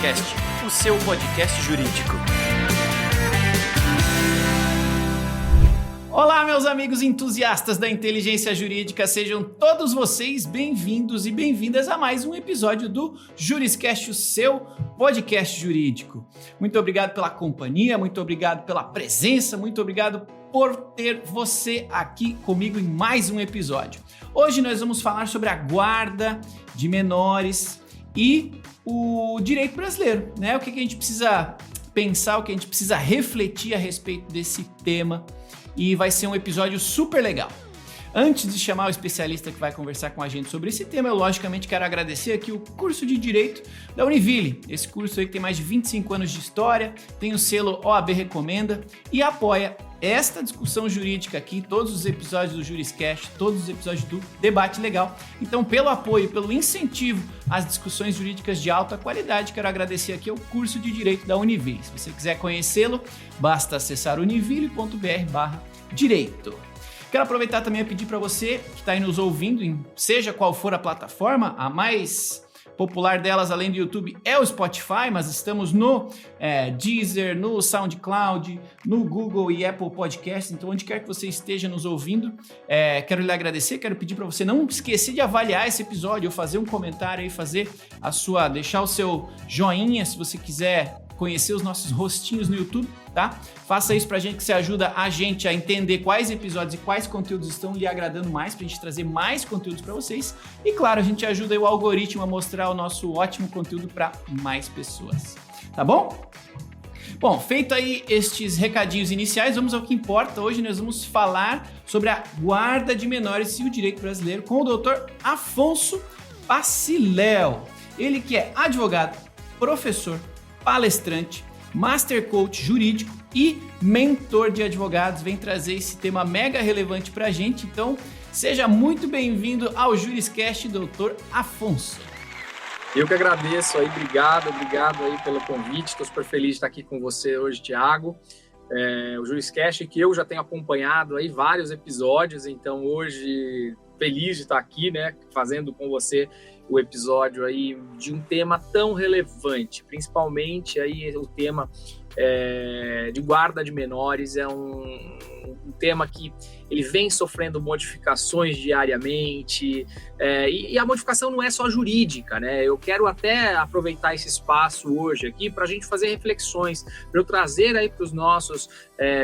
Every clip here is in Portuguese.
Juriscast, o seu podcast jurídico. Olá, meus amigos entusiastas da inteligência jurídica, sejam todos vocês bem-vindos e bem-vindas a mais um episódio do Juriscast, o seu podcast jurídico. Muito obrigado pela companhia, muito obrigado pela presença, muito obrigado por ter você aqui comigo em mais um episódio. Hoje nós vamos falar sobre a guarda de menores e o direito brasileiro, né? O que a gente precisa pensar, o que a gente precisa refletir a respeito desse tema. E vai ser um episódio super legal. Antes de chamar o especialista que vai conversar com a gente sobre esse tema, eu logicamente quero agradecer aqui o curso de Direito da Univille. Esse curso aí que tem mais de 25 anos de história, tem o selo OAB Recomenda e apoia esta discussão jurídica aqui, todos os episódios do Juriscast, todos os episódios do Debate Legal. Então, pelo apoio, pelo incentivo às discussões jurídicas de alta qualidade, quero agradecer aqui ao curso de Direito da Univille. Se você quiser conhecê-lo, basta acessar univille.br/direito. Quero aproveitar também a pedir para você que está aí nos ouvindo, seja qual for a plataforma, a mais popular delas, além do YouTube, é o Spotify, mas estamos no Deezer, no SoundCloud, no Google e Apple Podcasts, então onde quer que você esteja nos ouvindo, quero lhe agradecer, quero pedir para você não esquecer de avaliar esse episódio, ou fazer um comentário aí, deixar o seu joinha se você quiser conhecer os nossos rostinhos no YouTube, tá? Faça isso pra gente, que você ajuda a gente a entender quais episódios e quais conteúdos estão lhe agradando mais, pra gente trazer mais conteúdos pra vocês. E claro, a gente ajuda aí o algoritmo a mostrar o nosso ótimo conteúdo pra mais pessoas, tá bom? Bom, feito aí estes recadinhos iniciais, vamos ao que importa. Hoje nós vamos falar sobre a guarda de menores e o direito brasileiro com o Dr. Afonso Paciléu. Ele que é advogado, professor, palestrante, master coach jurídico e mentor de advogados, vem trazer esse tema mega relevante pra gente. Então, seja muito bem-vindo ao Juriscast, Dr. Afonso. Eu que agradeço aí, obrigado aí pelo convite, estou super feliz de estar aqui com você hoje, Thiago. O Juriscast que eu já tenho acompanhado aí vários episódios, então hoje feliz de estar aqui, né, fazendo com você o episódio aí de um tema tão relevante, principalmente aí o tema de guarda de menores. É um tema que ele vem sofrendo modificações diariamente, e a modificação não é só jurídica, né? Eu quero até aproveitar esse espaço hoje aqui para a gente fazer reflexões, para eu trazer aí para os nossos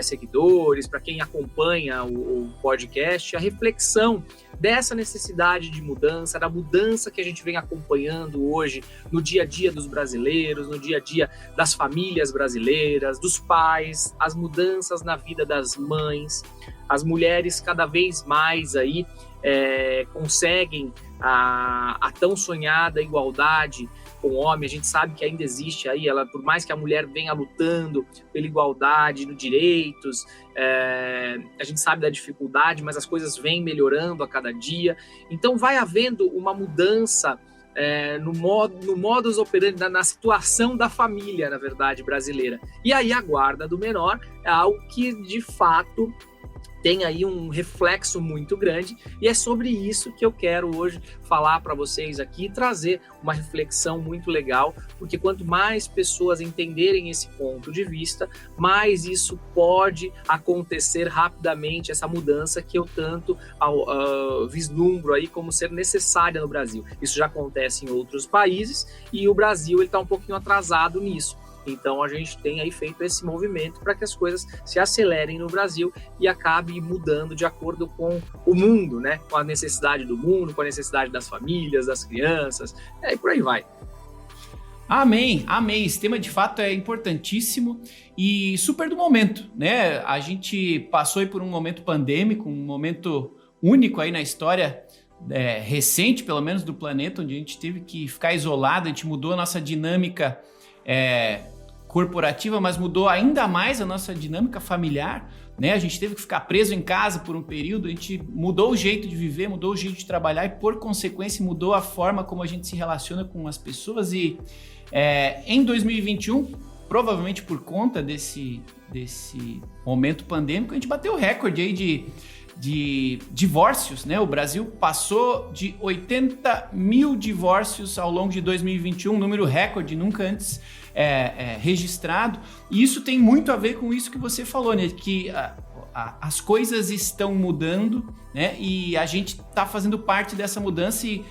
seguidores, para quem acompanha o podcast, a reflexão dessa necessidade de mudança, da mudança que a gente vem acompanhando hoje no dia a dia dos brasileiros, no dia a dia das famílias brasileiras, dos pais, as mudanças na vida das mães. As mulheres cada vez mais aí conseguem a tão sonhada igualdade com o homem. A gente sabe que ainda existe aí, por mais que a mulher venha lutando pela igualdade nos direitos, a gente sabe da dificuldade, mas as coisas vêm melhorando a cada dia. Então vai havendo uma mudança no modus operandi, na situação da família, na verdade, brasileira. E aí a guarda do menor é algo que, de fato, tem aí um reflexo muito grande, e é sobre isso que eu quero hoje falar para vocês aqui, trazer uma reflexão muito legal, porque quanto mais pessoas entenderem esse ponto de vista, mais isso pode acontecer rapidamente, essa mudança que eu tanto vislumbro aí como ser necessária no Brasil. Isso já acontece em outros países e o Brasil está um pouquinho atrasado nisso. Então a gente tem aí feito esse movimento para que as coisas se acelerem no Brasil e acabe mudando de acordo com o mundo, né? Com a necessidade do mundo, com a necessidade das famílias, das crianças, e por aí vai. Amém, amém. Esse tema de fato é importantíssimo e super do momento, né? A gente passou aí por um momento pandêmico, um momento único aí na história recente, pelo menos do planeta, onde a gente teve que ficar isolado, a gente mudou a nossa dinâmica corporativa, mas mudou ainda mais a nossa dinâmica familiar, né? A gente teve que ficar preso em casa por um período, a gente mudou o jeito de viver, mudou o jeito de trabalhar e, por consequência, mudou a forma como a gente se relaciona com as pessoas. E em 2021, provavelmente por conta desse momento pandêmico, a gente bateu o recorde aí de divórcios, né? O Brasil passou de 80 mil divórcios ao longo de 2021, número recorde, nunca antes registrado. E isso tem muito a ver com isso que você falou, né? Que as coisas estão mudando, né? E a gente está fazendo parte dessa mudança e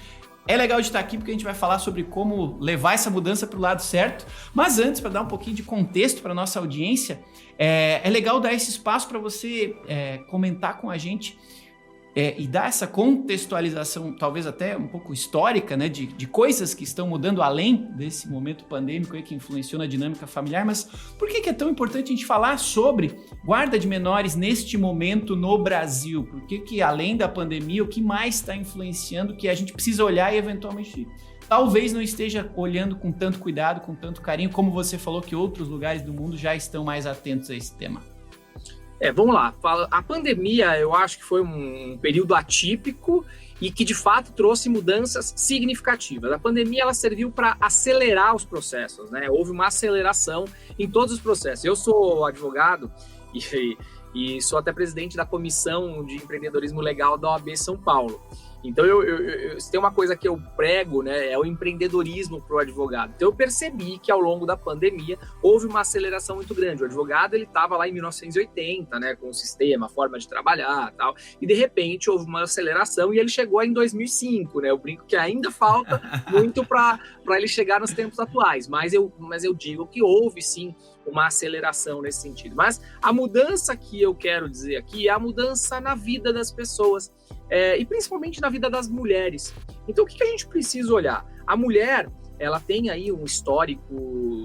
é legal de estar aqui porque a gente vai falar sobre como levar essa mudança para o lado certo. Mas antes, para dar um pouquinho de contexto para a nossa audiência, é legal dar esse espaço para você comentar com a gente e dar essa contextualização, talvez até um pouco histórica, né, de coisas que estão mudando além desse momento pandêmico aí que influenciou na dinâmica familiar. Mas por que é tão importante a gente falar sobre guarda de menores neste momento no Brasil? Por que além da pandemia, o que mais está influenciando que a gente precisa olhar e eventualmente talvez não esteja olhando com tanto cuidado, com tanto carinho, como você falou que outros lugares do mundo já estão mais atentos a esse tema? Vamos lá. A pandemia, eu acho que foi um período atípico e que, de fato, trouxe mudanças significativas. A pandemia, ela serviu para acelerar os processos, né? Houve uma aceleração em todos os processos. Eu sou advogado e sou até presidente da Comissão de Empreendedorismo Legal da OAB São Paulo. Então, se tem uma coisa que eu prego, né, é o empreendedorismo para o advogado. Então, eu percebi que ao longo da pandemia houve uma aceleração muito grande. O advogado, ele estava lá em 1980, né, com o sistema, a forma de trabalhar e tal, e de repente houve uma aceleração e ele chegou em 2005, né? Eu brinco que ainda falta muito para ele chegar nos tempos atuais, mas eu digo que houve sim uma aceleração nesse sentido. Mas a mudança que eu quero dizer aqui é a mudança na vida das pessoas, e principalmente na vida das mulheres. Então, o que a gente precisa olhar? A mulher, ela tem aí um histórico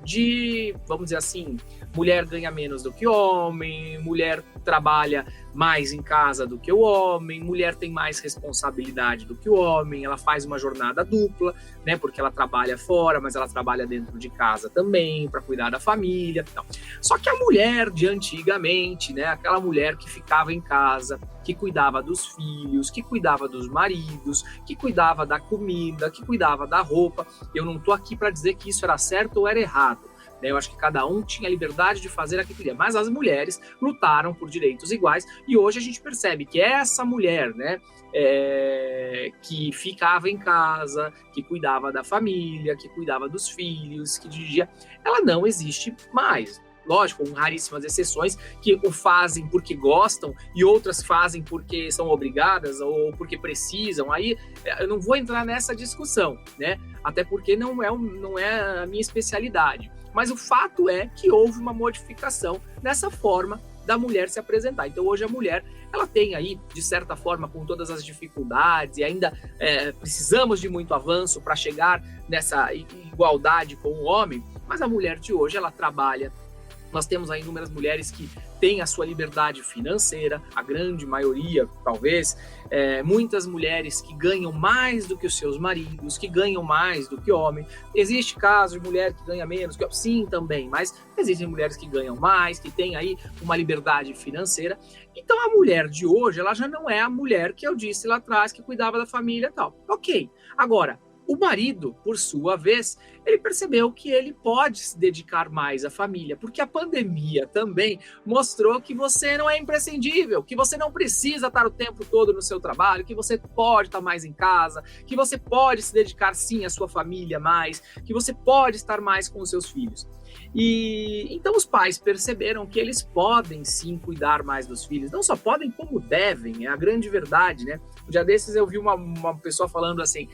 de, vamos dizer assim, mulher ganha menos do que homem, mulher trabalha mais em casa do que o homem, mulher tem mais responsabilidade do que o homem, ela faz uma jornada dupla, né, porque ela trabalha fora, mas ela trabalha dentro de casa também, para cuidar da família. Não. Só que a mulher de antigamente, né, aquela mulher que ficava em casa, que cuidava dos filhos, que cuidava dos maridos, que cuidava da comida, que cuidava da roupa, eu não estou aqui para dizer que isso era certo ou era errado. Eu acho que cada um tinha a liberdade de fazer aquilo que queria, mas as mulheres lutaram por direitos iguais e hoje a gente percebe que essa mulher, né, que ficava em casa, que cuidava da família, que cuidava dos filhos, que dirigia, ela não existe mais. Lógico, com raríssimas exceções que o fazem porque gostam e outras fazem porque são obrigadas ou porque precisam. Aí eu não vou entrar nessa discussão, né? Até porque não é a minha especialidade. Mas o fato é que houve uma modificação nessa forma da mulher se apresentar. Então hoje a mulher, ela tem aí, de certa forma, com todas as dificuldades e ainda precisamos de muito avanço para chegar nessa igualdade com o homem, mas a mulher de hoje, ela trabalha. Nós temos aí inúmeras mulheres que têm a sua liberdade financeira, a grande maioria, talvez, muitas mulheres que ganham mais do que os seus maridos, que ganham mais do que homem. Existe caso de mulher que ganha menos que homem? Sim, também, mas existem mulheres que ganham mais, que têm aí uma liberdade financeira. Então, a mulher de hoje, ela já não é a mulher que eu disse lá atrás, que cuidava da família e tal. Ok, agora, o marido, por sua vez, ele percebeu que ele pode se dedicar mais à família, porque a pandemia também mostrou que você não é imprescindível, que você não precisa estar o tempo todo no seu trabalho, que você pode estar mais em casa, que você pode se dedicar sim à sua família mais, que você pode estar mais com os seus filhos. E então os pais perceberam que eles podem sim cuidar mais dos filhos, não só podem como devem, é a grande verdade, né? Um dia desses eu vi uma pessoa falando assim,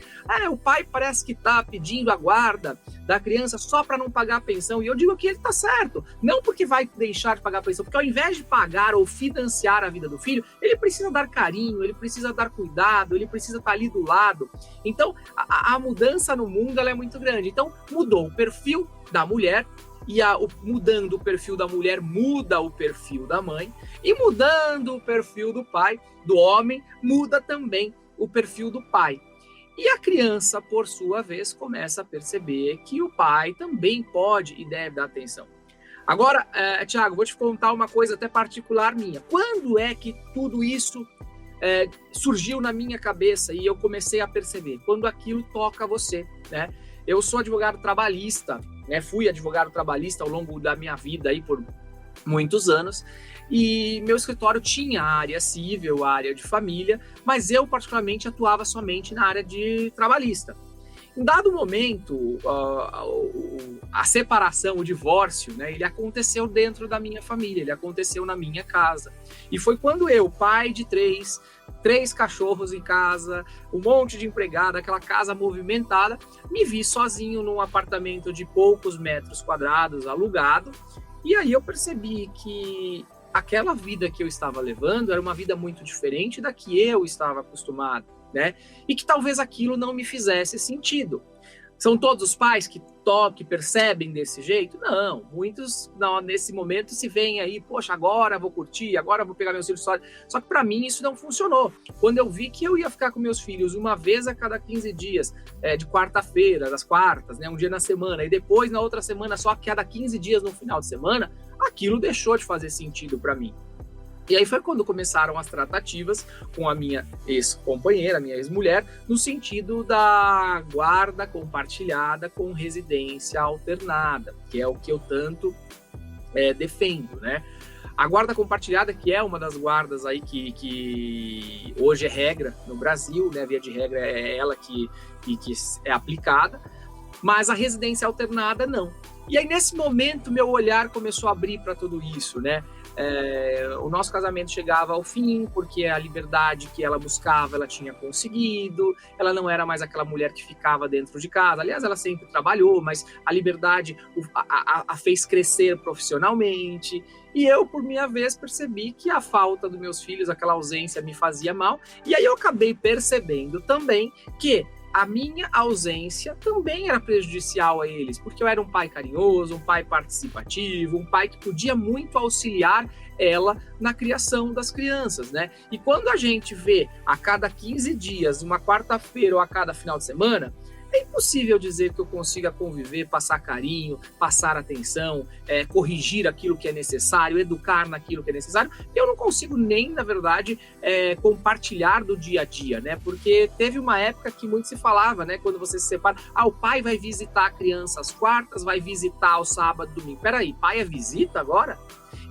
o pai parece que está pedindo a guarda da criança só para não pagar a pensão, e eu digo que ele está certo, não porque vai deixar de pagar a pensão, porque ao invés de pagar ou financiar a vida do filho, ele precisa dar carinho, ele precisa dar cuidado, ele precisa estar ali do lado. Então a mudança no mundo ela é muito grande, então mudou o perfil da mulher, e mudando o perfil da mulher, muda o perfil da mãe, e mudando o perfil do pai, do homem, muda também o perfil do pai. E a criança, por sua vez, começa a perceber que o pai também pode e deve dar atenção. Agora, Thiago, vou te contar uma coisa até particular minha. Quando é que tudo isso surgiu na minha cabeça e eu comecei a perceber quando aquilo toca você, né? Eu sou advogado trabalhista, né? Fui advogado trabalhista ao longo da minha vida aí por muitos anos, e meu escritório tinha a área civil, a área de família, mas eu particularmente atuava somente na área de trabalhista. Em dado momento, a separação, o divórcio, né, ele aconteceu dentro da minha família, ele aconteceu na minha casa. E foi quando eu, pai de três cachorros em casa, um monte de empregada, aquela casa movimentada, me vi sozinho num apartamento de poucos metros quadrados, alugado, e aí eu percebi que aquela vida que eu estava levando era uma vida muito diferente da que eu estava acostumado, né? E que talvez aquilo não me fizesse sentido. São todos os pais que percebem desse jeito? Não, muitos nesse momento se veem aí, poxa, agora vou curtir, agora vou pegar meus filhos só. Só que para mim isso não funcionou. Quando eu vi que eu ia ficar com meus filhos uma vez a cada 15 dias, de quarta-feira, das quartas, né, um dia na semana, e depois na outra semana só a cada 15 dias no final de semana, aquilo deixou de fazer sentido para mim. E aí foi quando começaram as tratativas com a minha ex-companheira, a minha ex-mulher, no sentido da guarda compartilhada com residência alternada, que é o que eu tanto defendo, né? A guarda compartilhada, que é uma das guardas aí que hoje é regra no Brasil, né? Via de regra é ela que é aplicada, mas a residência alternada não. E aí nesse momento meu olhar começou a abrir para tudo isso, né? O nosso casamento chegava ao fim, porque a liberdade que ela buscava, ela tinha conseguido, ela não era mais aquela mulher que ficava dentro de casa, aliás, ela sempre trabalhou, mas a liberdade a fez crescer profissionalmente, e eu, por minha vez, percebi que a falta dos meus filhos, aquela ausência me fazia mal, e aí eu acabei percebendo também que a minha ausência também era prejudicial a eles, porque eu era um pai carinhoso, um pai participativo, um pai que podia muito auxiliar ela na criação das crianças, né? E quando a gente vê a cada 15 dias, uma quarta-feira ou a cada final de semana, é impossível dizer que eu consiga conviver, passar carinho, passar atenção, corrigir aquilo que é necessário, educar naquilo que é necessário. Eu não consigo nem, na verdade, compartilhar do dia a dia, né? Porque teve uma época que muito se falava, né? Quando você se separa, o pai vai visitar a criança às quartas, vai visitar ao sábado, domingo. Peraí, pai é visita agora?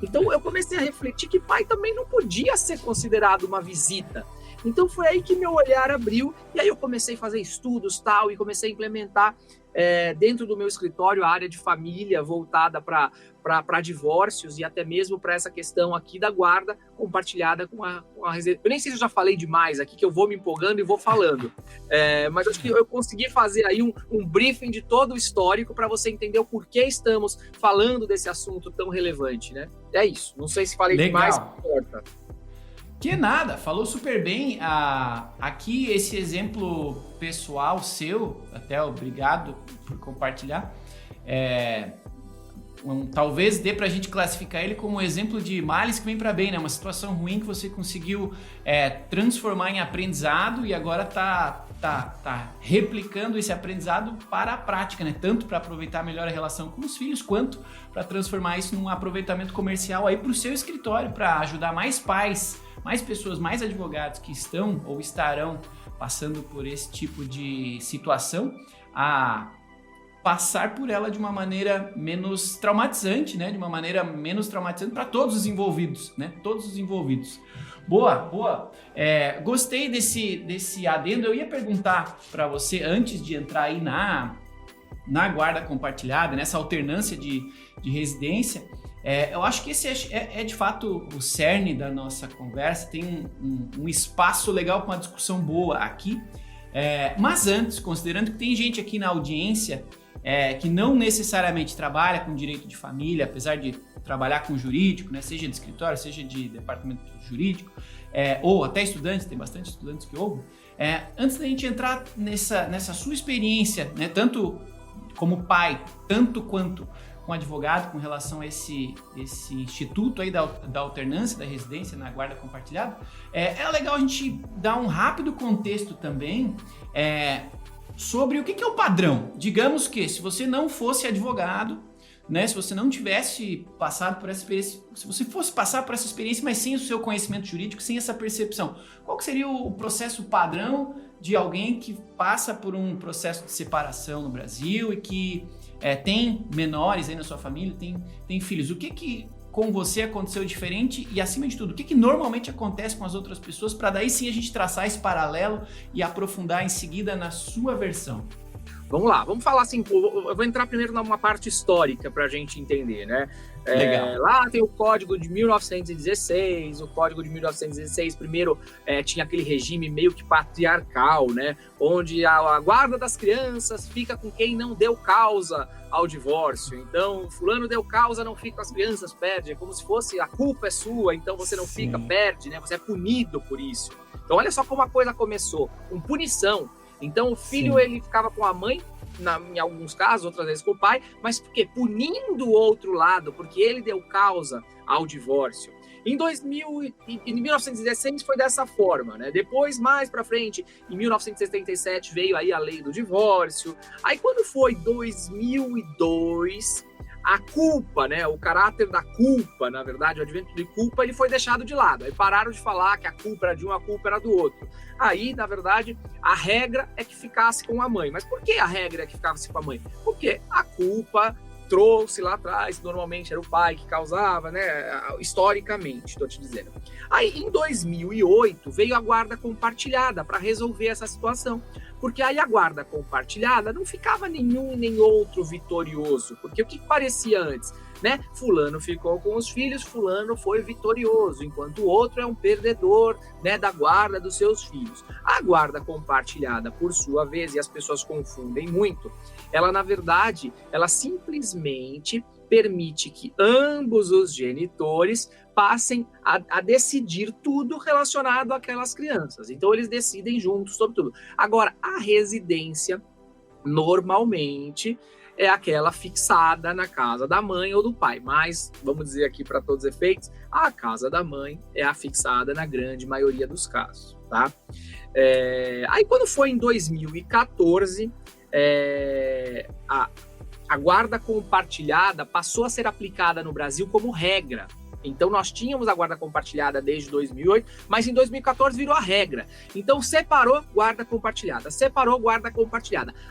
Então eu comecei a refletir que pai também não podia ser considerado uma visita. Então foi aí que meu olhar abriu, e aí eu comecei a fazer estudos e comecei a implementar dentro do meu escritório a área de família voltada para divórcios e até mesmo para essa questão aqui da guarda compartilhada com a residência. Eu nem sei se eu já falei demais aqui, que eu vou me empolgando e vou falando, mas acho que eu consegui fazer aí um briefing de todo o histórico para você entender o porquê estamos falando desse assunto tão relevante, né? É isso, não sei se falei demais, não importa. Que nada, falou super bem. Aqui esse exemplo pessoal seu, até obrigado por compartilhar, talvez dê pra gente classificar ele como um exemplo de males que vem para bem, né? Uma situação ruim que você conseguiu transformar em aprendizado e agora tá replicando esse aprendizado para a prática, né? Tanto para aproveitar melhor a relação com os filhos, quanto para transformar isso num aproveitamento comercial aí para o seu escritório, para ajudar mais pais, mais pessoas, mais advogados que estão ou estarão passando por esse tipo de situação a passar por ela de uma maneira menos traumatizante, né? De uma maneira menos traumatizante para todos os envolvidos, né? Todos os envolvidos. Boa. Gostei desse adendo. Eu ia perguntar para você, antes de entrar aí na guarda compartilhada, nessa alternância de residência, eu acho que esse é de fato o cerne da nossa conversa. Tem um espaço legal para uma discussão boa aqui. Mas antes, considerando que tem gente aqui na audiência que não necessariamente trabalha com direito de família, apesar de trabalhar com jurídico, né, seja de escritório, seja de departamento jurídico, ou até estudantes, tem bastante estudantes que ouvem. Antes da gente entrar nessa sua experiência, né, tanto como pai, tanto quanto com advogado, com relação a esse instituto aí da alternância, da residência na guarda compartilhada, é legal a gente dar um rápido contexto também sobre o que é o padrão. Digamos que se você não fosse advogado, né? Se você não tivesse passado por essa experiência, se você fosse passar por essa experiência, mas sem o seu conhecimento jurídico, sem essa percepção, qual que seria o processo padrão de alguém que passa por um processo de separação no Brasil e que tem menores aí na sua família, tem filhos? O que com você aconteceu diferente e, acima de tudo, o que normalmente acontece com as outras pessoas, para daí sim a gente traçar esse paralelo e aprofundar em seguida na sua versão? Vamos lá, vamos falar assim, eu vou entrar primeiro numa parte histórica para a gente entender, né? Legal. Lá tem o Código de 1916, o Código de 1916 primeiro tinha aquele regime meio que patriarcal, né? Onde a guarda das crianças fica com quem não deu causa ao divórcio. Então, fulano deu causa, não fica com as crianças, perde. É como se fosse, a culpa é sua, então você não fica, perde, né? Você é punido por isso. Então, olha só como a coisa começou, com punição. Então, o filho, ele ficava com a mãe, em alguns casos, outras vezes com o pai, mas por quê? Punindo o outro lado, porque ele deu causa ao divórcio. Em 1916 foi dessa forma, né? Depois, mais para frente, em 1977 veio aí a lei do divórcio. Aí quando foi 2002, a culpa, né? O caráter da culpa, na verdade, o advento de culpa, ele foi deixado de lado. Aí pararam de falar que a culpa era de um, a culpa era do outro. Aí, na verdade, a regra é que ficasse com a mãe. Mas por que a regra é que ficasse com a mãe? Porque a culpa trouxe lá atrás, normalmente era o pai que causava, né? Historicamente, estou te dizendo. Aí, em 2008, veio a guarda compartilhada para resolver essa situação. Porque aí a guarda compartilhada não ficava nenhum nem outro vitorioso. Porque o que parecia antes, né? Fulano ficou com os filhos, fulano foi vitorioso, enquanto o outro é um perdedor, né, da guarda dos seus filhos. A guarda compartilhada, por sua vez, e as pessoas confundem muito, ela, na verdade, ela simplesmente permite que ambos os genitores passem a decidir tudo relacionado àquelas crianças. Então, eles decidem juntos sobre tudo. Agora, a residência, normalmente, é aquela fixada na casa da mãe ou do pai. Mas, vamos dizer aqui para todos os efeitos, a casa da mãe é a fixada na grande maioria dos casos, tá? Aí, quando foi em 2014, a guarda compartilhada passou a ser aplicada no Brasil como regra. Então, nós tínhamos a guarda compartilhada desde 2008, mas em 2014 virou a regra. Então, separou guarda compartilhada,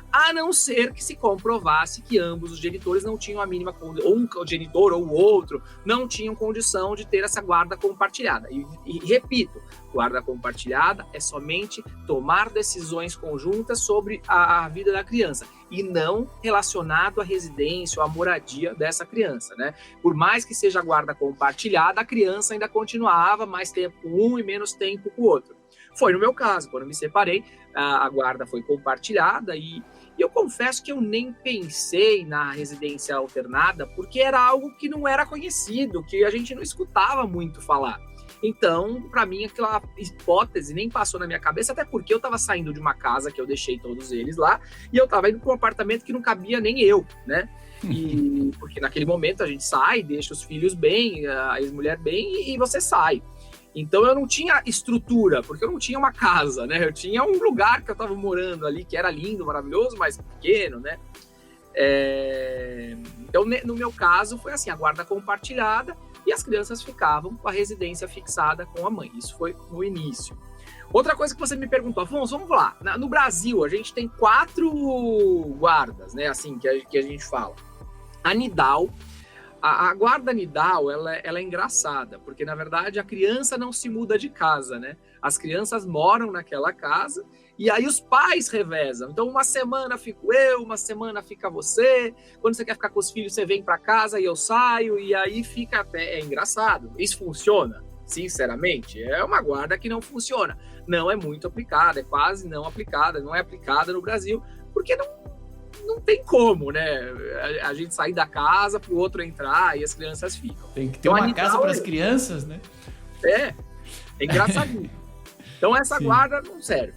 a não ser que se comprovasse que ambos os genitores não tinham a mínima condição, ou um genitor ou o outro, não tinham condição de ter essa guarda compartilhada. E repito, guarda compartilhada é somente tomar decisões conjuntas sobre a vida da criança e não relacionado à residência ou à moradia dessa criança, né? Por mais que seja guarda compartilhada, a criança ainda continuava mais tempo com um e menos tempo com o outro. Foi no meu caso, quando eu me separei, a guarda foi compartilhada e eu confesso que eu nem pensei na residência alternada, porque era algo que não era conhecido, que a gente não escutava muito falar. Então, para mim, aquela hipótese nem passou na minha cabeça, até porque eu estava saindo de uma casa que eu deixei todos eles lá, e eu estava indo para um apartamento que não cabia nem eu, né? E porque naquele momento a gente sai, deixa os filhos bem, a ex-mulher bem, e você sai. Então eu não tinha estrutura, porque eu não tinha uma casa, né? Eu tinha um lugar que eu estava morando ali, que era lindo, maravilhoso, mas pequeno, né? Então, no meu caso, foi assim, a guarda compartilhada, e as crianças ficavam com a residência fixada com a mãe. Isso foi no início. Outra coisa que você me perguntou, Afonso, vamos lá. No Brasil, a gente tem 4 guardas, né? Assim, que a gente fala. A nidal. A guarda nidal, ela é engraçada, porque, na verdade, a criança não se muda de casa, né? As crianças moram naquela casa e aí os pais revezam. Então, uma semana fico eu, uma semana fica você. Quando você quer ficar com os filhos, você vem para casa e eu saio. E aí fica até... É engraçado. Isso funciona? Sinceramente, é uma guarda que não funciona. Não é muito aplicada, é quase não aplicada. Não é aplicada no Brasil, porque não tem como, né? A gente sair da casa para o outro entrar e as crianças ficam. Tem que ter uma casa para as crianças, né? É engraçadinho. Então, essa guarda não serve.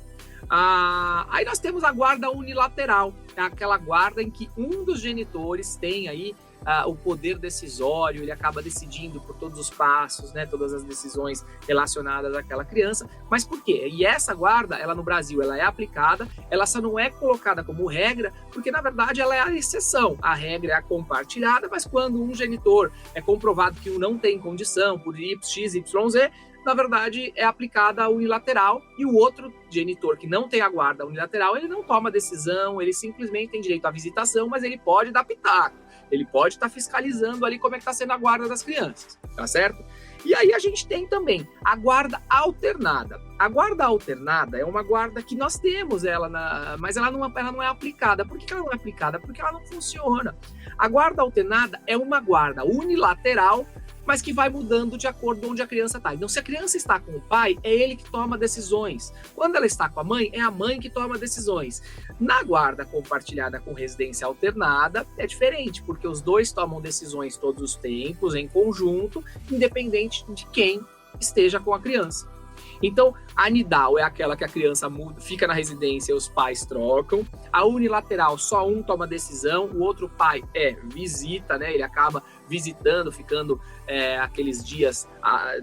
Aí nós temos a guarda unilateral, é aquela guarda em que um dos genitores tem aí o poder decisório, ele acaba decidindo por todos os passos, né, todas as decisões relacionadas àquela criança. Mas por quê? E essa guarda, ela no Brasil, ela é aplicada, ela só não é colocada como regra, porque na verdade ela é a exceção. A regra é a compartilhada, mas quando um genitor é comprovado que um não tem condição por X, Y, Z, na verdade é aplicada a unilateral, e o outro genitor que não tem a guarda unilateral, ele não toma decisão, ele simplesmente tem direito à visitação, mas ele pode dar pitaco, ele pode estar fiscalizando ali como é que está sendo a guarda das crianças, tá certo? E aí a gente tem também a guarda alternada. A guarda alternada é uma guarda que nós temos mas ela não é aplicada. Por que ela não é aplicada? Porque ela não funciona. A guarda alternada é uma guarda unilateral, mas que vai mudando de acordo com onde a criança está. Então, se a criança está com o pai, é ele que toma decisões. Quando ela está com a mãe, é a mãe que toma decisões. Na guarda compartilhada com residência alternada, é diferente, porque os dois tomam decisões todos os tempos, em conjunto, independente de quem esteja com a criança. Então, a anidal é aquela que a criança muda, fica na residência e os pais trocam. A unilateral, só um toma decisão, o outro pai visita, né? Ele acaba visitando, ficando aqueles dias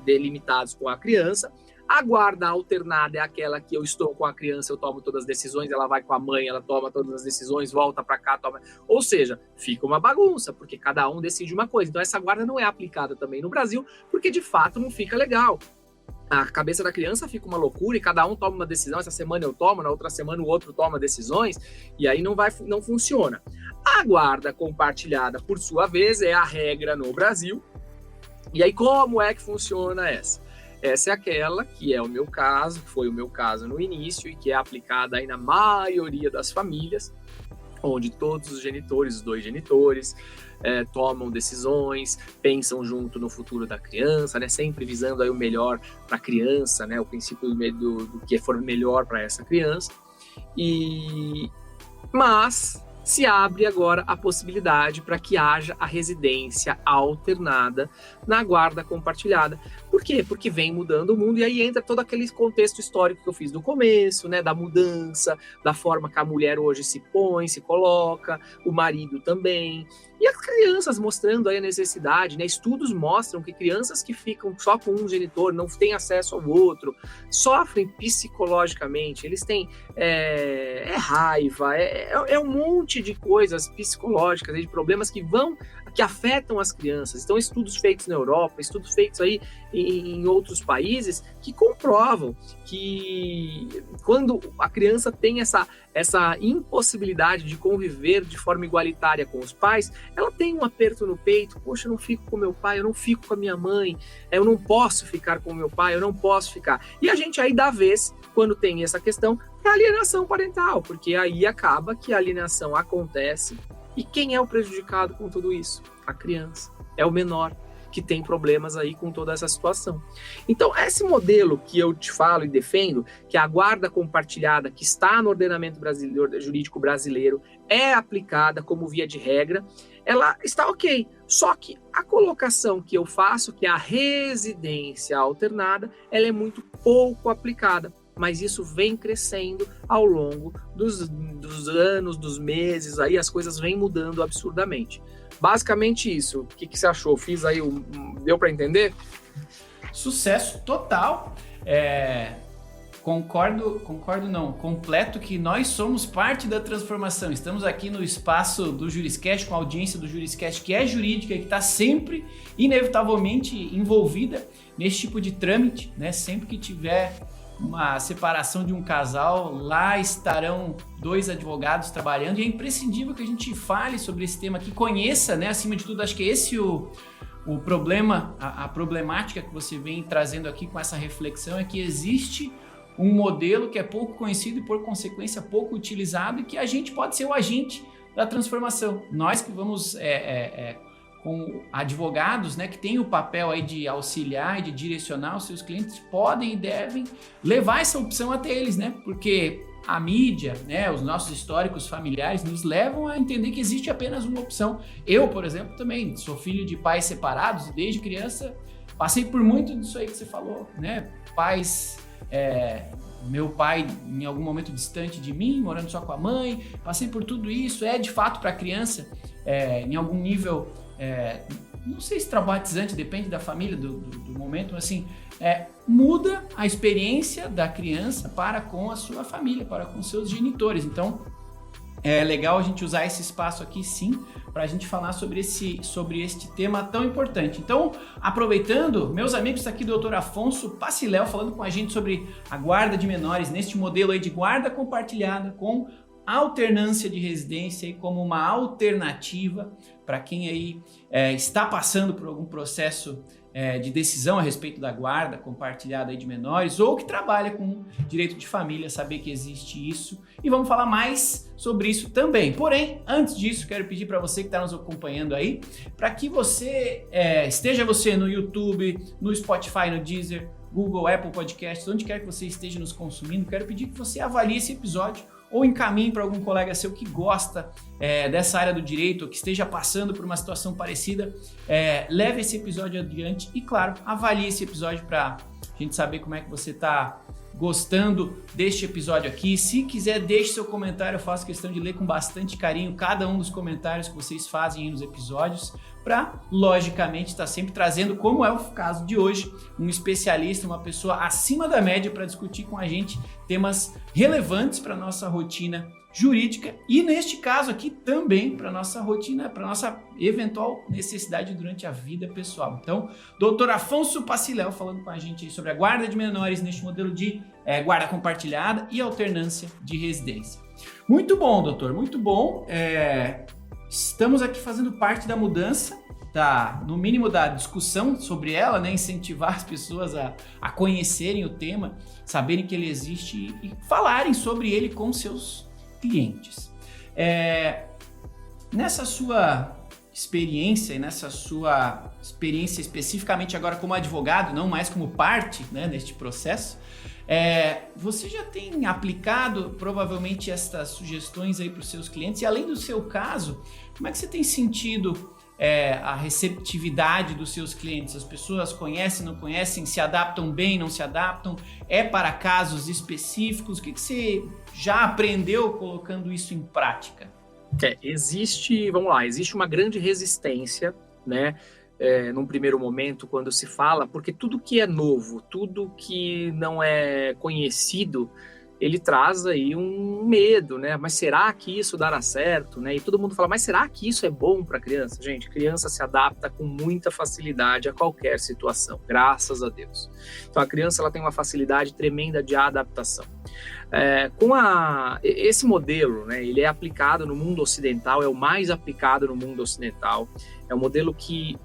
delimitados com a criança. A guarda alternada é aquela que eu estou com a criança, eu tomo todas as decisões, ela vai com a mãe, ela toma todas as decisões, volta para cá, toma... Ou seja, fica uma bagunça, porque cada um decide uma coisa. Então, essa guarda não é aplicada também no Brasil, porque de fato não fica legal. A cabeça da criança fica uma loucura e cada um toma uma decisão. Essa semana eu tomo, na outra semana o outro toma decisões, e aí não funciona. A guarda compartilhada, por sua vez, é a regra no Brasil. E aí como é que funciona essa? Essa é aquela que é o meu caso, que foi o meu caso no início e que é aplicada aí na maioria das famílias, onde todos os genitores, os dois genitores, tomam decisões, pensam junto no futuro da criança, né? Sempre visando aí o melhor para a criança, né? O princípio do que for melhor para essa criança. Mas se abre agora a possibilidade para que haja a residência alternada na guarda compartilhada. Por quê? Porque vem mudando o mundo, e aí entra todo aquele contexto histórico que eu fiz no começo, né, da mudança, da forma que a mulher hoje se põe, se coloca, o marido também, e as crianças mostrando aí a necessidade, né, estudos mostram que crianças que ficam só com um genitor, não têm acesso ao outro, sofrem psicologicamente, eles têm raiva, é um monte de coisas psicológicas, de problemas que afetam as crianças. Então, estudos feitos na Europa, estudos feitos aí em outros países, que comprovam que quando a criança tem essa impossibilidade de conviver de forma igualitária com os pais, ela tem um aperto no peito. Poxa, eu não fico com meu pai, eu não fico com a minha mãe, eu não posso ficar com meu pai, eu não posso ficar. E a gente aí dá vez, quando tem essa questão, é a alienação parental, porque aí acaba que a alienação acontece. E quem é o prejudicado com tudo isso? A criança. É o menor que tem problemas aí com toda essa situação. Então, esse modelo que eu te falo e defendo, que a guarda compartilhada que está no ordenamento jurídico brasileiro é aplicada como via de regra, ela está ok. Só que a colocação que eu faço, que é a residência alternada, ela é muito pouco aplicada. Mas isso vem crescendo ao longo dos anos, dos meses, aí as coisas vêm mudando absurdamente. Basicamente isso. O que você achou? Fiz aí, deu para entender? Sucesso total. Completo que nós somos parte da transformação. Estamos aqui no espaço do Juriscast, com a audiência do Juriscast, que é jurídica e que está sempre, inevitavelmente, envolvida nesse tipo de trâmite, né? Sempre que tiver uma separação de um casal, lá estarão dois advogados trabalhando, e é imprescindível que a gente fale sobre esse tema, que conheça, né? Acima de tudo, acho que esse o problema, a problemática que você vem trazendo aqui com essa reflexão é que existe um modelo que é pouco conhecido e, por consequência, pouco utilizado, e que a gente pode ser o agente da transformação. Nós que vamos com advogados, né, que têm o papel aí de auxiliar e de direcionar os seus clientes, podem e devem levar essa opção até eles, né? Porque a mídia, né, os nossos históricos familiares nos levam a entender que existe apenas uma opção. Eu, por exemplo, também sou filho de pais separados e desde criança passei por muito disso aí que você falou, né? Pais... meu pai em algum momento distante de mim, morando só com a mãe, passei por tudo isso. De fato, para a criança, em algum nível não sei se traumatizante, depende da família, do momento, mas assim, muda a experiência da criança para com a sua família, para com seus genitores. Então, é legal a gente usar esse espaço aqui, sim, para a gente falar sobre este tema tão importante. Então, aproveitando, meus amigos, está aqui o Dr. Afonso Paciléu falando com a gente sobre a guarda de menores, neste modelo aí de guarda compartilhada com alternância de residência e como uma alternativa para quem aí está passando por algum processo de decisão a respeito da guarda compartilhada aí de menores ou que trabalha com direito de família, saber que existe isso. E vamos falar mais sobre isso também. Porém, antes disso, quero pedir para você que está nos acompanhando aí, para que você esteja no YouTube, no Spotify, no Deezer, Google, Apple Podcasts, onde quer que você esteja nos consumindo, quero pedir que você avalie esse episódio ou encaminhe para algum colega seu que gosta dessa área do direito ou que esteja passando por uma situação parecida, leve esse episódio adiante e, claro, avalie esse episódio para a gente saber como é que você está gostando deste episódio aqui. Se quiser, deixe seu comentário, eu faço questão de ler com bastante carinho cada um dos comentários que vocês fazem aí nos episódios, para, logicamente, estar sempre trazendo, como é o caso de hoje, um especialista, uma pessoa acima da média para discutir com a gente temas relevantes para a nossa rotina jurídica e, neste caso aqui, também para a nossa rotina, para a nossa eventual necessidade durante a vida pessoal. Então, Dr. Afonso Paciléu falando com a gente aí sobre a guarda de menores neste modelo de guarda compartilhada e alternância de residência. Muito bom, doutor, muito bom. Estamos aqui fazendo parte da mudança, no mínimo da discussão sobre ela, né? Incentivar as pessoas a conhecerem o tema, saberem que ele existe e falarem sobre ele com seus clientes. Nessa sua experiência e nessa sua experiência especificamente agora como advogado, não mais como parte, né, neste processo, você já tem aplicado provavelmente estas sugestões aí para os seus clientes e além do seu caso, como é que você tem sentido a receptividade dos seus clientes? As pessoas conhecem, não conhecem, se adaptam bem, não se adaptam? É para casos específicos? O que você já aprendeu colocando isso em prática? Existe uma grande resistência, né? Num primeiro momento, quando se fala, porque tudo que é novo, tudo que não é conhecido, ele traz aí um medo, né? Mas será que isso dará certo, né? E todo mundo fala, mas será que isso é bom para a criança? Gente, criança se adapta com muita facilidade a qualquer situação, graças a Deus. Então a criança ela tem uma facilidade tremenda de adaptação. Esse modelo, né? Ele é aplicado no mundo ocidental, é o mais aplicado no mundo ocidental. É um modelo que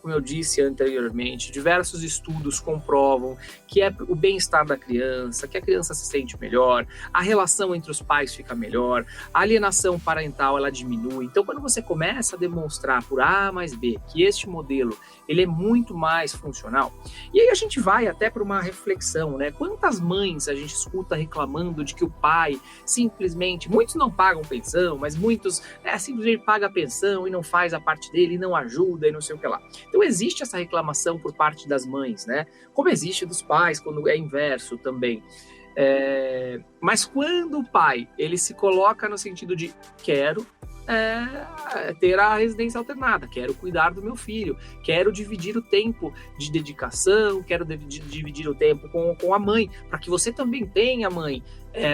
como eu disse anteriormente, diversos estudos comprovam que é o bem-estar da criança, que a criança se sente melhor, a relação entre os pais fica melhor, a alienação parental ela diminui. Então, quando você começa a demonstrar por A mais B que este modelo ele é muito mais funcional, e aí a gente vai até para uma reflexão, né? Quantas mães a gente escuta reclamando de que o pai simplesmente, muitos não pagam pensão, mas muitos simplesmente pagam a pensão e não faz a parte dele, e não ajuda e não sei o que lá. Então existe essa reclamação por parte das mães, né? Como existe dos pais quando é inverso também. Mas quando o pai ele se coloca no sentido de quero ter a residência alternada, quero cuidar do meu filho, quero dividir o tempo de dedicação, quero dividir o tempo com a mãe, para que você também tenha, mãe,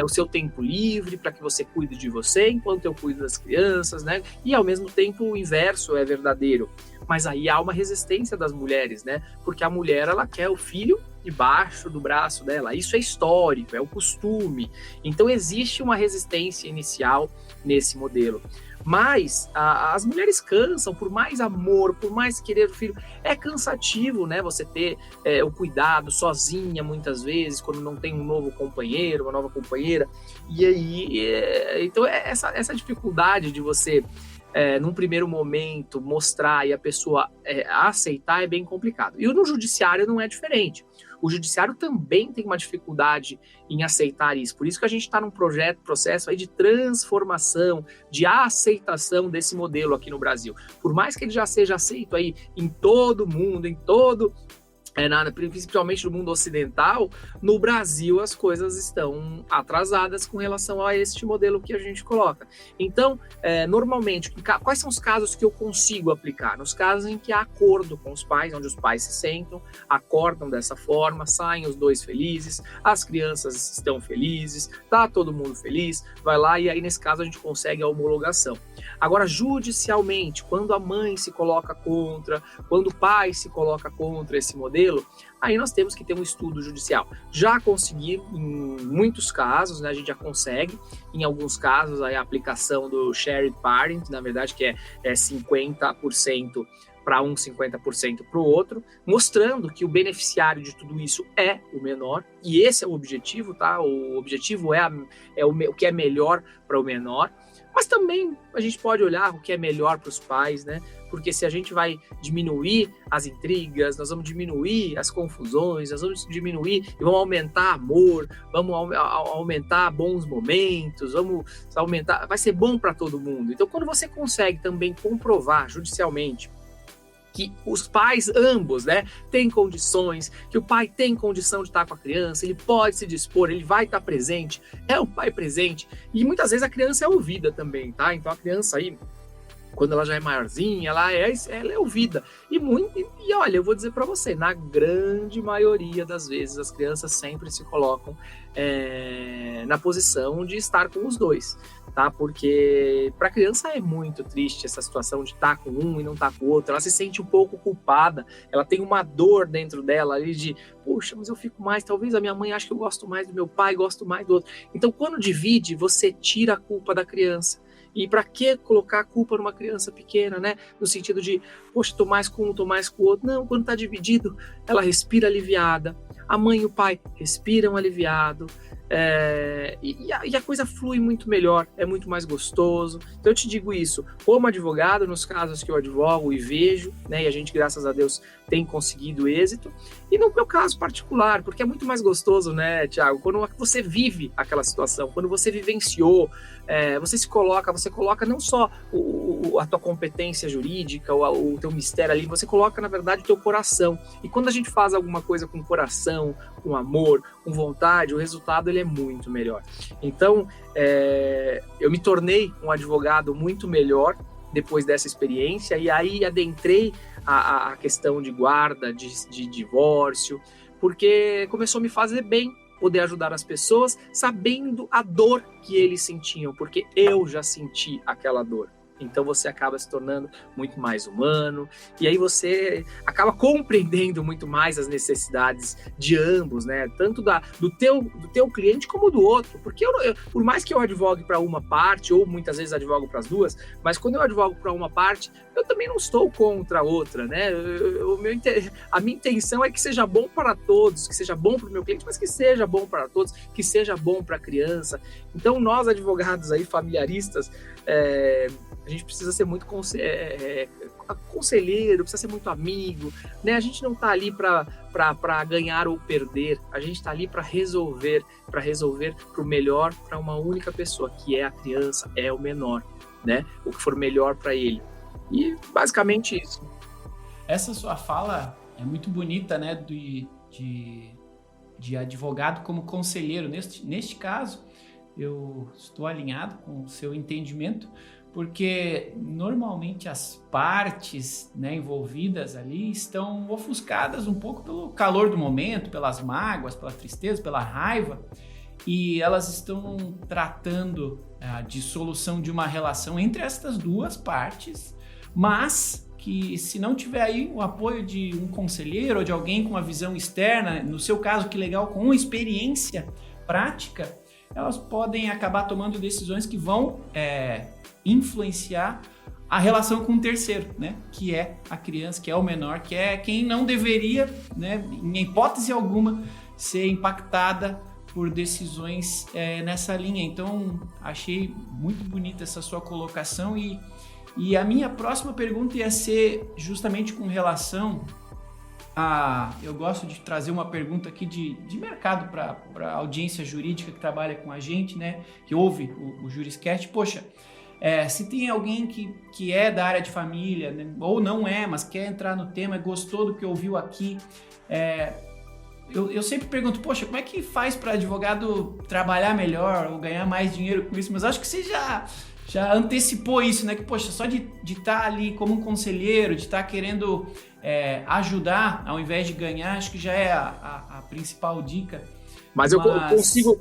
o seu tempo livre, para que você cuide de você enquanto eu cuido das crianças, né? E ao mesmo tempo o inverso é verdadeiro. Mas aí há uma resistência das mulheres, né? Porque a mulher, ela quer o filho debaixo do braço dela. Isso é histórico, é o costume. Então existe uma resistência inicial nesse modelo. Mas as mulheres cansam, por mais amor, por mais querer o filho, é cansativo, né? Você ter o cuidado sozinha, muitas vezes, quando não tem um novo companheiro, uma nova companheira. E aí, então essa dificuldade de você, num primeiro momento, mostrar e a pessoa aceitar é bem complicado. E no judiciário não é diferente. O judiciário também tem uma dificuldade em aceitar isso. Por isso que a gente está num processo aí de transformação, de aceitação desse modelo aqui no Brasil. Por mais que ele já seja aceito aí em todo o mundo, em todo principalmente no mundo ocidental, no Brasil as coisas estão atrasadas com relação a este modelo que a gente coloca. Então, normalmente, quais são os casos que eu consigo aplicar? Nos casos em que há acordo com os pais, onde os pais se sentam, acordam dessa forma, saem os dois felizes, as crianças estão felizes, tá todo mundo feliz, vai lá e aí nesse caso a gente consegue a homologação. Agora, judicialmente, quando a mãe se coloca contra, quando o pai se coloca contra esse modelo, aí nós temos que ter um estudo judicial. Já consegui em muitos casos, né, a gente já consegue, em alguns casos, aí a aplicação do shared parenting, na verdade, que é 50% para um, 50% para o outro, mostrando que o beneficiário de tudo isso é o menor, e esse é o objetivo, tá? O objetivo o que é melhor para o menor, mas também a gente pode olhar o que é melhor para os pais, né? Porque se a gente vai diminuir as intrigas, nós vamos diminuir as confusões, nós vamos diminuir e vamos aumentar amor, vamos aumentar bons momentos, vamos aumentar, vai ser bom para todo mundo. Então, quando você consegue também comprovar judicialmente que os pais ambos, né, têm condições, que o pai tem condição de estar com a criança, ele pode se dispor, ele vai estar presente, é um pai presente, e muitas vezes a criança é ouvida também, tá? Então a criança aí, quando ela já é maiorzinha, ela é ouvida. E olha, eu vou dizer para você, na grande maioria das vezes, as crianças sempre se colocam na posição de estar com os dois, tá? Porque para a criança é muito triste essa situação de estar com um e não estar com o outro. Ela se sente um pouco culpada, ela tem uma dor dentro dela ali de, poxa, mas eu fico mais, talvez a minha mãe ache que eu gosto mais do meu pai, gosto mais do outro. Então, quando divide, você tira a culpa da criança. E para que colocar a culpa numa criança pequena, né? No sentido de, poxa, tô mais com um, tô mais com o outro. Não, quando tá dividido, ela respira aliviada. A mãe e o pai respiram aliviado. E a coisa flui muito melhor, é muito mais gostoso. Então eu te digo isso, como advogado, nos casos que eu advogo e vejo, né, e a gente, graças a Deus, tem conseguido êxito, e no meu caso particular, porque é muito mais gostoso, né, Thiago, quando você vive aquela situação, quando você vivenciou, você coloca não só a tua competência jurídica, o teu mistério ali, você coloca, na verdade, o teu coração. E quando a gente faz alguma coisa com coração, com amor, com vontade, o resultado ele é muito melhor. Então, eu me tornei um advogado muito melhor depois dessa experiência, e aí adentrei a questão de guarda, de divórcio, porque começou a me fazer bem poder ajudar as pessoas sabendo a dor que eles sentiam, porque eu já senti aquela dor. Então você acaba se tornando muito mais humano, e aí você acaba compreendendo muito mais as necessidades de ambos, né? Tanto do teu cliente como do outro, porque por mais que eu advogue para uma parte, ou muitas vezes advogo para as duas, mas quando eu advogo para uma parte, eu também não estou contra a outra, né? A minha intenção é que seja bom para todos, que seja bom para o meu cliente, mas que seja bom para todos, que seja bom para a criança. Então nós advogados aí, familiaristas, a gente precisa ser muito conselheiro, precisa ser muito amigo, né? A gente não está ali para ganhar ou perder, a gente está ali para resolver para o melhor para uma única pessoa, que é a criança, é o menor, né? O que for melhor para ele. E basicamente isso. Essa sua fala é muito bonita, né? De advogado como conselheiro. Neste caso, eu estou alinhado com o seu entendimento, porque normalmente as partes, né, envolvidas ali estão ofuscadas um pouco pelo calor do momento, pelas mágoas, pela tristeza, pela raiva, e elas estão tratando a dissolução de uma relação entre estas duas partes, mas que se não tiver aí o apoio de um conselheiro ou de alguém com uma visão externa, no seu caso, que legal, com uma experiência prática, elas podem acabar tomando decisões que vão influenciar a relação com o terceiro, né? Que é a criança, que é o menor, que é quem não deveria, né, em hipótese alguma, ser impactada por decisões nessa linha. Então, achei muito bonita essa sua colocação, e a minha próxima pergunta ia ser justamente com relação a... Eu gosto de trazer uma pergunta aqui de mercado para a audiência jurídica que trabalha com a gente, né? Que ouve o Juriscast. Poxa, Se tem alguém que é da área de família, né, ou não é, mas quer entrar no tema, gostou do que ouviu aqui, eu sempre pergunto, poxa, como é que faz para advogado trabalhar melhor ou ganhar mais dinheiro com isso? Mas acho que você já antecipou isso, né? Que, poxa, só de estar ali como um conselheiro, de estar querendo ajudar ao invés de ganhar, acho que já é a principal dica. Mas eu consigo,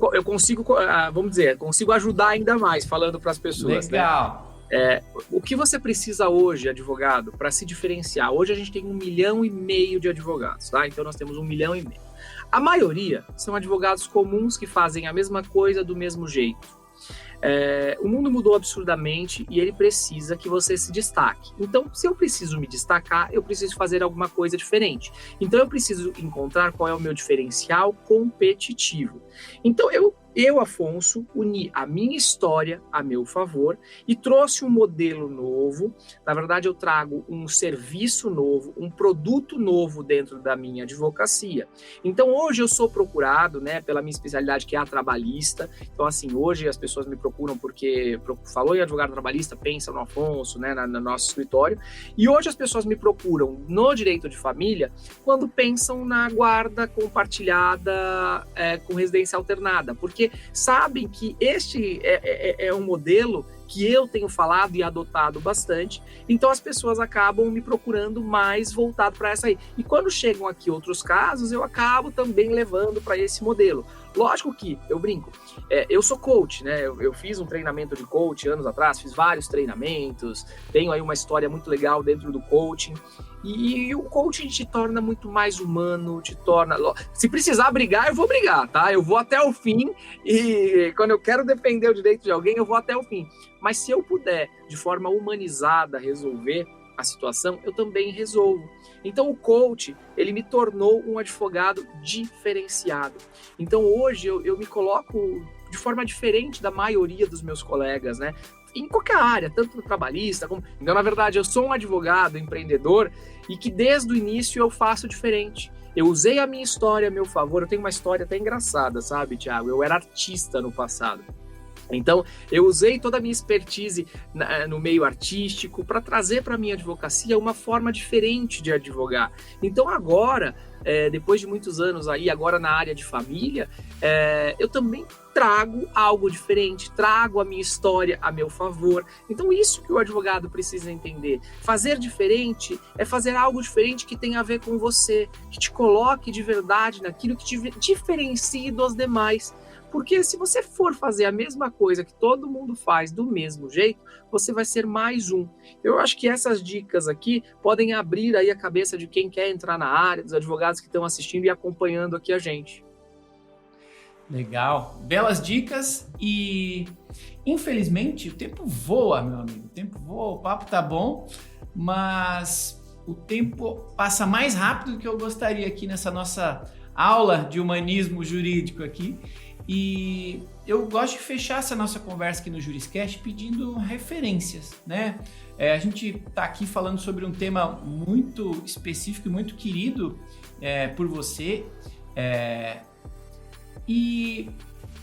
vamos dizer, consigo ajudar ainda mais falando para as pessoas. Legal. Né? O que você precisa hoje, advogado, para se diferenciar? Hoje a gente tem 1,5 milhão de advogados, tá? Então nós temos 1,5 milhão. A maioria são advogados comuns que fazem a mesma coisa do mesmo jeito. O mundo mudou absurdamente e ele precisa que você se destaque. Então, se eu preciso me destacar, eu preciso fazer alguma coisa diferente. Então, eu preciso encontrar qual é o meu diferencial competitivo. Então, eu Afonso, uni a minha história a meu favor e trouxe um modelo novo. Na verdade, eu trago um serviço novo, um produto novo dentro da minha advocacia. Então, hoje eu sou procurado, né, pela minha especialidade, que é a trabalhista. Então, assim, hoje as pessoas me procuram porque falou em advogado trabalhista, pensa no Afonso, né, no nosso escritório. E hoje as pessoas me procuram no direito de família quando pensam na guarda compartilhada com residência alternada, porque sabem que este é um modelo que eu tenho falado e adotado bastante, então as pessoas acabam me procurando mais voltado para essa aí. E quando chegam aqui outros casos, eu acabo também levando para esse modelo. Lógico que, eu brinco, eu sou coach, né? Eu fiz um treinamento de coach anos atrás, fiz vários treinamentos, tenho aí uma história muito legal dentro do coaching, e o coaching te torna muito mais humano, te torna... Se precisar brigar, eu vou brigar, tá? Eu vou até o fim, e quando eu quero defender o direito de alguém, eu vou até o fim. Mas se eu puder, de forma humanizada, resolver a situação, eu também resolvo. Então o coach, ele me tornou um advogado diferenciado. Então hoje eu me coloco de forma diferente da maioria dos meus colegas, né? Em qualquer área, tanto no trabalhista como... Então, na verdade, eu sou um advogado empreendedor e que desde o início eu faço diferente. Eu usei a minha história a meu favor. Eu tenho uma história até engraçada, sabe, Thiago? Eu era artista no passado. Então, eu usei toda a minha expertise no meio artístico para trazer para a minha advocacia uma forma diferente de advogar. Então, agora, depois de muitos anos aí, agora na área de família, eu também trago algo diferente, trago a minha história a meu favor. Então, isso que o advogado precisa entender. Fazer diferente é fazer algo diferente que tenha a ver com você, que te coloque de verdade naquilo que te diferencie dos demais. Porque se você for fazer a mesma coisa que todo mundo faz do mesmo jeito, você vai ser mais um. Eu acho que essas dicas aqui podem abrir aí a cabeça de quem quer entrar na área, dos advogados que estão assistindo e acompanhando aqui a gente. Legal, belas dicas e infelizmente o tempo voa, meu amigo, o tempo voa, o papo tá bom, mas o tempo passa mais rápido do que eu gostaria aqui nessa nossa aula de humanismo jurídico aqui. E eu gosto de fechar essa nossa conversa aqui no Juriscast pedindo referências, né? A gente está aqui falando sobre um tema muito específico e muito querido por você. E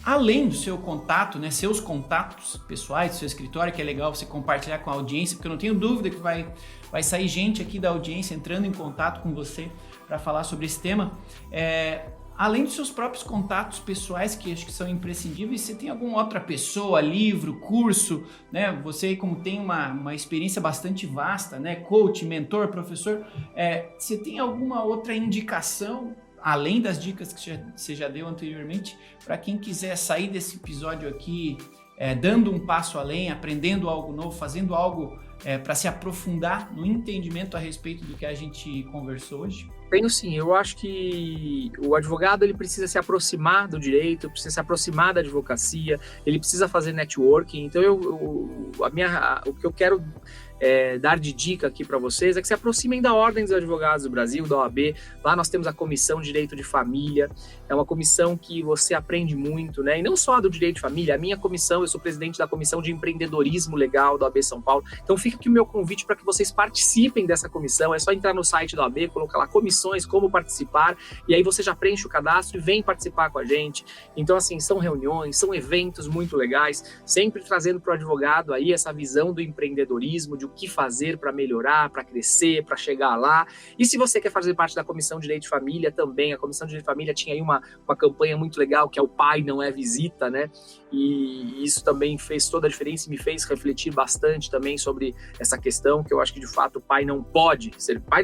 além do seu contato, né, seus contatos pessoais, do seu escritório, que é legal você compartilhar com a audiência, porque eu não tenho dúvida que vai sair gente aqui da audiência entrando em contato com você para falar sobre esse tema. Além dos seus próprios contatos pessoais, que acho que são imprescindíveis, você tem alguma outra pessoa, livro, curso, né? Você, como tem uma experiência bastante vasta, né? Coach, mentor, professor, você tem alguma outra indicação, além das dicas que você já deu anteriormente, para quem quiser sair desse episódio aqui dando um passo além, aprendendo algo novo, fazendo algo para se aprofundar no entendimento a respeito do que a gente conversou hoje? Tenho sim, eu acho que o advogado ele precisa se aproximar do direito, precisa se aproximar da advocacia, ele precisa fazer networking. Então o que eu quero dar de dica aqui para vocês é que se aproximem da Ordem dos Advogados do Brasil, da OAB. Lá nós temos a Comissão de Direito de Família, é uma comissão que você aprende muito, né? E não só do direito de família, a minha comissão, eu sou presidente da Comissão de Empreendedorismo Legal da OAB São Paulo. Então fica aqui o meu convite para que vocês participem dessa comissão, é só entrar no site da OAB, colocar lá Comissão comissões, como participar, e aí você já preenche o cadastro e vem participar com a gente. Então, assim, são reuniões, são eventos muito legais, sempre trazendo para o advogado aí essa visão do empreendedorismo, de o que fazer para melhorar, para crescer, para chegar lá. E se você quer fazer parte da Comissão de Direito de Família também, a Comissão de Direito de Família tinha aí uma campanha muito legal, que é o Pai Não É Visita, né? E isso também fez toda a diferença e me fez refletir bastante também sobre essa questão, que eu acho que de fato o pai não pode ser, pai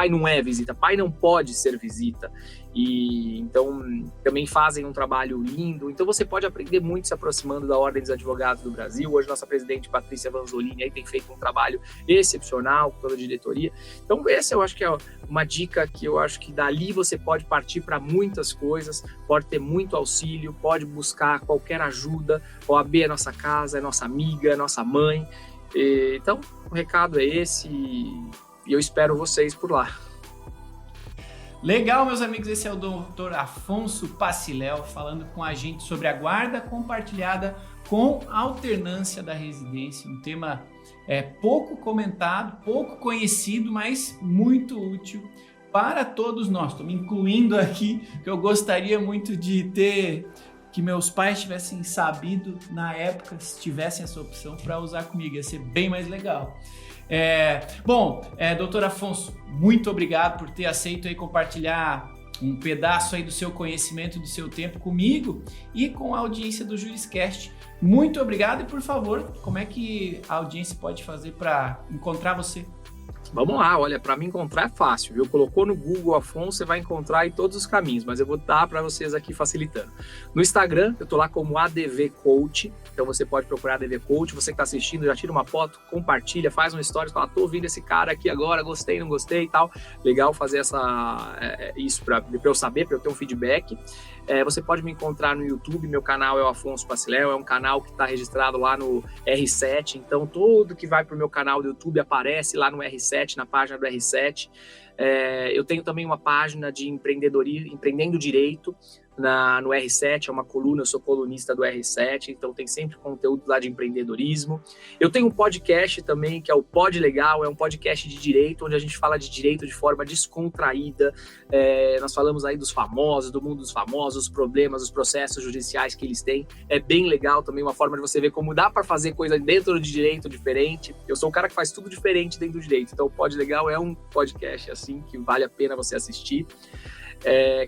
não é visita, pai não pode ser visita. E então também fazem um trabalho lindo. Então você pode aprender muito se aproximando da Ordem dos Advogados do Brasil. Hoje nossa presidente Patrícia Vanzolini aí tem feito um trabalho excepcional com toda a diretoria. Então essa eu acho que é uma dica que eu acho que dali você pode partir para muitas coisas, pode ter muito auxílio, pode buscar qualquer ajuda. O OAB é nossa casa, é nossa amiga, é nossa mãe. Então o recado é esse e eu espero vocês por lá. Legal, meus amigos, esse é o Dr. Afonso Paciléu falando com a gente sobre a guarda compartilhada com alternância da residência, um tema pouco comentado, pouco conhecido, mas muito útil para todos nós. Estou me incluindo aqui, que eu gostaria muito de ter, que meus pais tivessem sabido na época, se tivessem essa opção para usar comigo, ia ser bem mais legal. Doutor Afonso, muito obrigado por ter aceito aí compartilhar um pedaço aí do seu conhecimento, do seu tempo comigo e com a audiência do JurisCast. Muito obrigado e, por favor, como é que a audiência pode fazer para encontrar você? Vamos lá, olha, para me encontrar é fácil, viu? Colocou no Google Afonso, você vai encontrar em todos os caminhos, mas eu vou dar para vocês aqui facilitando. No Instagram, eu tô lá como ADV Coach, então você pode procurar ADV Coach, você que tá assistindo, já tira uma foto, compartilha, faz uma story, fala, tô ouvindo esse cara aqui agora, gostei, não gostei e tal. Legal fazer isso para eu saber, para eu ter um feedback. Você pode me encontrar no YouTube, meu canal é o Afonso Paciléu, é um canal que está registrado lá no R7, então tudo que vai para o meu canal do YouTube aparece lá no R7, na página do R7. Eu tenho também uma página de empreendedorismo, Empreendendo Direito, no R7, é uma coluna, eu sou colunista do R7, então tem sempre conteúdo lá de empreendedorismo. Eu tenho um podcast também, que é o Pod Legal, é um podcast de direito, onde a gente fala de direito de forma descontraída. Nós falamos aí dos famosos, do mundo dos famosos, os problemas, os processos judiciais que eles têm. É bem legal também, uma forma de você ver como dá para fazer coisa dentro de direito diferente. Eu sou um cara que faz tudo diferente dentro do direito, então o Pod Legal é um podcast assim que vale a pena você assistir.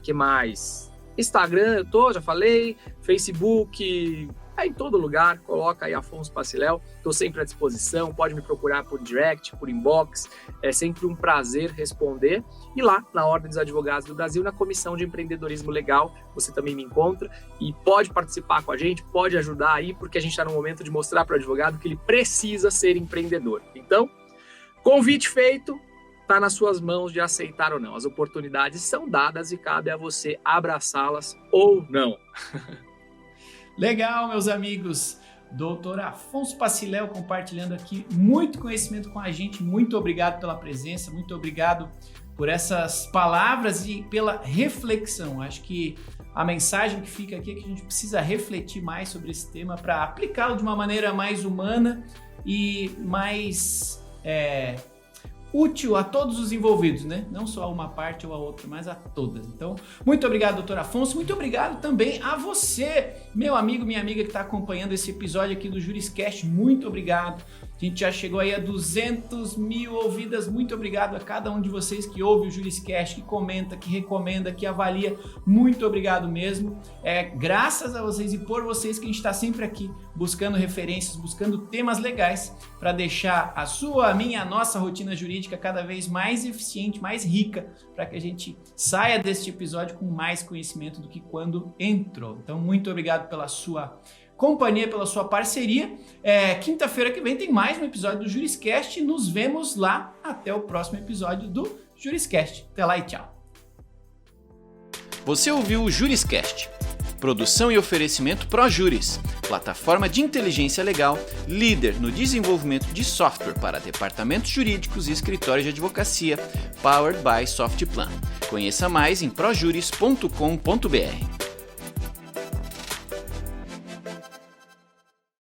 Que mais? Instagram, já falei, Facebook, em todo lugar, coloca aí Afonso Paciléu, estou sempre à disposição, pode me procurar por direct, por inbox, é sempre um prazer responder. E lá, na Ordem dos Advogados do Brasil, na Comissão de Empreendedorismo Legal, você também me encontra e pode participar com a gente, pode ajudar aí, porque a gente está no momento de mostrar para o advogado que ele precisa ser empreendedor. Então, convite feito, está nas suas mãos de aceitar ou não. As oportunidades são dadas e cabe a você abraçá-las ou não. Legal, meus amigos. Doutor Afonso Paciléu compartilhando aqui muito conhecimento com a gente. Muito obrigado pela presença, muito obrigado por essas palavras e pela reflexão. Acho que a mensagem que fica aqui é que a gente precisa refletir mais sobre esse tema para aplicá-lo de uma maneira mais humana e mais útil a todos os envolvidos, né? Não só a uma parte ou a outra, mas a todas. Então, muito obrigado, doutor Afonso. Muito obrigado também a você, meu amigo, minha amiga que está acompanhando esse episódio aqui do JurisCast. Muito obrigado. A gente já chegou aí a 200 mil ouvidas. Muito obrigado a cada um de vocês que ouve o JurisCast, que comenta, que recomenda, que avalia. Muito obrigado mesmo. Graças a vocês e por vocês que a gente está sempre aqui buscando referências, buscando temas legais para deixar a sua, a minha, a nossa rotina jurídica cada vez mais eficiente, mais rica, para que a gente saia deste episódio com mais conhecimento do que quando entrou. Então, muito obrigado pela sua companhia, pela sua parceria. Quinta-feira que vem tem mais um episódio do JurisCast. Nos vemos lá. Até o próximo episódio do JurisCast. Até lá e tchau. Você ouviu o JurisCast. Produção e oferecimento ProJuris, plataforma de inteligência legal, líder no desenvolvimento de software para departamentos jurídicos e escritórios de advocacia, powered by Softplan. Conheça mais em projuris.com.br.